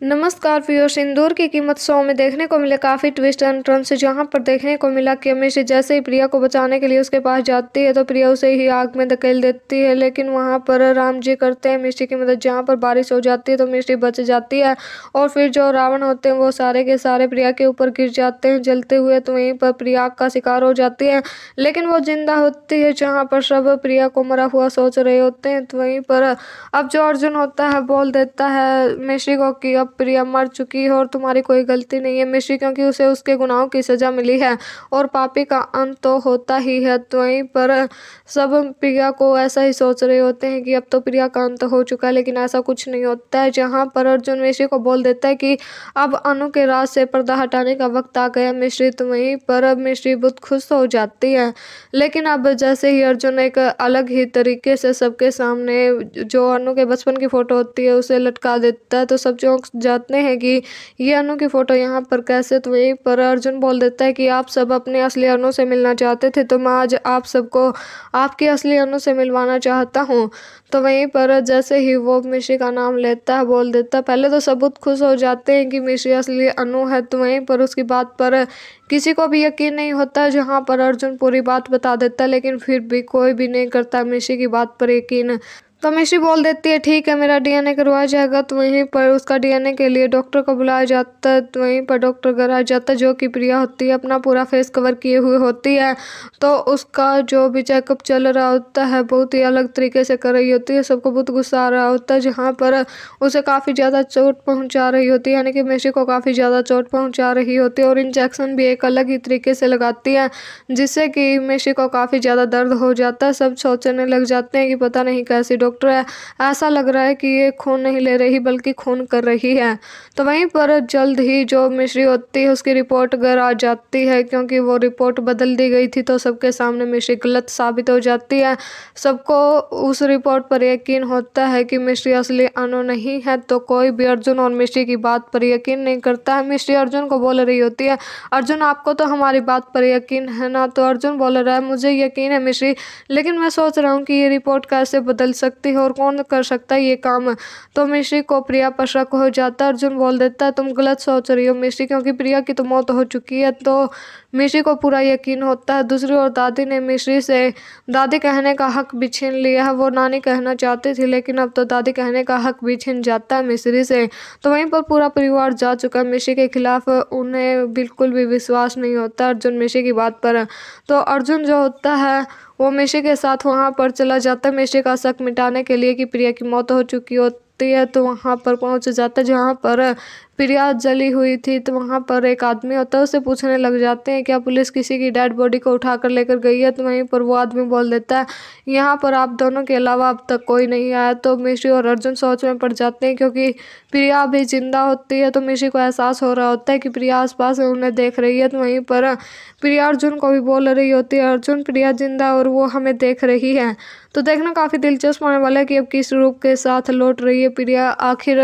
नमस्कार व्यूअर्स। सिंदूर की कीमत 100 में देखने को मिले काफ़ी ट्विस्ट एंड टर्न्स, जहां पर देखने को मिला कि मिश्री जैसे ही प्रिया को बचाने के लिए उसके पास जाती है तो प्रिया उसे ही आग में धकेल देती है। लेकिन वहां पर राम जी करते हैं मिश्री की मदद। जहां पर बारिश हो जाती है तो मिश्री बच जाती है और फिर जो रावण होते हैं वो सारे के सारे प्रिया के ऊपर गिर जाते हैं जलते हुए। तो वहीं पर प्रिया आग का शिकार हो जाती है, लेकिन वो जिंदा होती है। जहाँ पर सब प्रिया को मरा हुआ सोच रहे होते हैं तो वहीं पर अब जो अर्जुन होता है बोल देता है मिश्री को कि अब प्रिया मर चुकी है और तुम्हारी कोई गलती नहीं है मिश्री, क्योंकि उसे उसके गुनाहों की सजा मिली है और पापी का अंत तो होता ही है। तो वहीं पर सब प्रिया को ऐसा ही सोच रहे होते हैं कि अब तो प्रिया का अंत हो चुका है, लेकिन ऐसा कुछ नहीं होता है। जहाँ पर अर्जुन मिश्री को बोल देता है कि अब अनु के राज से पर्दा हटाने का वक्त आ गया मिश्री। तो वहीं पर अब मिश्री बहुत खुश हो जाती है, लेकिन अब जैसे ही अर्जुन एक अलग ही तरीके से सबके सामने जो अनु के बचपन की फोटो होती है उसे लटका देता है तो सब चौंक जाते हैं कि ये अनु की फोटो यहाँ पर कैसे। तो वहीं पर अर्जुन बोल देता है कि आप सब अपने असली अनु से मिलना चाहते थे तो मैं आज आप सबको आपकी असली अनु से मिलवाना चाहता हूँ। तो वहीं पर जैसे ही वो मिश्री का नाम लेता है बोल देता है, पहले तो सब बहुत खुश हो जाते हैं कि मिश्री असली अनु है। तो वहीं पर उसकी बात पर किसी को भी यकीन नहीं होता। जहाँ पर अर्जुन पूरी बात बता देता है, लेकिन फिर भी कोई भी नहीं करता मिश्री की बात पर यकीन। तो मिश्री बोल देती है ठीक है मेरा डीएनए करवाया जाएगा। तो वहीं पर उसका डीएनए के लिए डॉक्टर को बुलाया जाता है। तो वहीं पर डॉक्टर घर आ जाता है, जो कि प्रिया होती है, अपना पूरा फेस कवर किए हुए होती है। तो उसका जो भी चेकअप चल रहा होता है बहुत ही अलग तरीके से कर रही होती है, सबको बहुत गुस्सा आ रहा होता है। जहाँ पर उसे काफ़ी ज़्यादा चोट पहुँचा रही होती है, यानी कि मिश्री को काफ़ी ज़्यादा चोट पहुँचा रही होती है और इंजेक्शन भी एक अलग ही तरीके से लगाती है, जिससे कि मिश्री को काफ़ी ज़्यादा दर्द हो जाता है। सब सोचने लग जाते हैं कि पता नहीं कैसी डॉक्टर है, ऐसा लग रहा है कि ये खून नहीं ले रही बल्कि खून कर रही है। तो वहीं पर जल्द ही जो मिश्री होती है उसकी रिपोर्ट घर आ जाती है, क्योंकि वो रिपोर्ट बदल दी गई थी तो सबके सामने मिश्री गलत साबित हो जाती है। सबको उस रिपोर्ट पर यकीन होता है कि मिश्री असली अनु नहीं है। तो कोई भी अर्जुन और मिश्री की बात पर यकीन नहीं करता है। मिश्री अर्जुन को बोल रही होती है अर्जुन आपको तो हमारी बात पर यकीन है ना। तो अर्जुन बोल रहा है मुझे यकीन है मिश्री, लेकिन मैं सोच रहा हूँ कि ये रिपोर्ट कैसे बदल सकती है और कौन कर सकता है ये काम। तो मिश्री को प्रिया पर शक हो जाता है। अर्जुन बोल देता है तुम गलत सोच रही हो मिश्री, क्योंकि प्रिया की तो मौत हो चुकी है। तो मिश्री को पूरा यकीन होता है। दूसरी ओर दादी ने मिश्री से दादी कहने का हक भी छीन लिया है। वो नानी कहना चाहती थी, लेकिन अब तो दादी कहने का हक भी छीन जाता है मिश्री से। तो वहीं पर पूरा परिवार जा चुका है मिश्री के खिलाफ, उन्हें बिल्कुल भी विश्वास नहीं होता अर्जुन मिश्री की बात पर। तो अर्जुन जो होता है वो मिश्री के साथ वहाँ पर चला जाता है मिश्री का शक मिटाने के लिए कि प्रिया की मौत हो चुकी होती है। तो वहाँ पर पहुँच जाता है जहाँ पर प्रिया जली हुई थी। तो वहाँ पर एक आदमी होता है, उससे पूछने लग जाते हैं क्या पुलिस किसी की डेड बॉडी को उठा कर लेकर गई है। तो वहीं पर वो आदमी बोल देता है यहाँ पर आप दोनों के अलावा अब तक कोई नहीं आया। तो मिश्री और अर्जुन सोच में पड़ जाते हैं, क्योंकि प्रिया अभी जिंदा होती है। तो मिश्री को एहसास हो रहा होता है कि प्रिया आसपास उन्हें देख रही है। तो वहीं पर प्रिया अर्जुन को भी बोल रही होती है अर्जुन प्रिया जिंदा और वो हमें देख रही है। तो देखना काफ़ी दिलचस्प होने वाला है कि अब किस रूप के साथ लौट रही है प्रिया, आखिर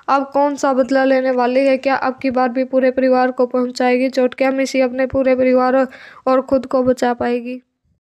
अब कौन सा बदला लेने वाली है। क्या अब की बार भी पूरे परिवार को पहुंचाएगी चोट, क्या मिश्री अपने पूरे परिवार और खुद को बचा पाएगी।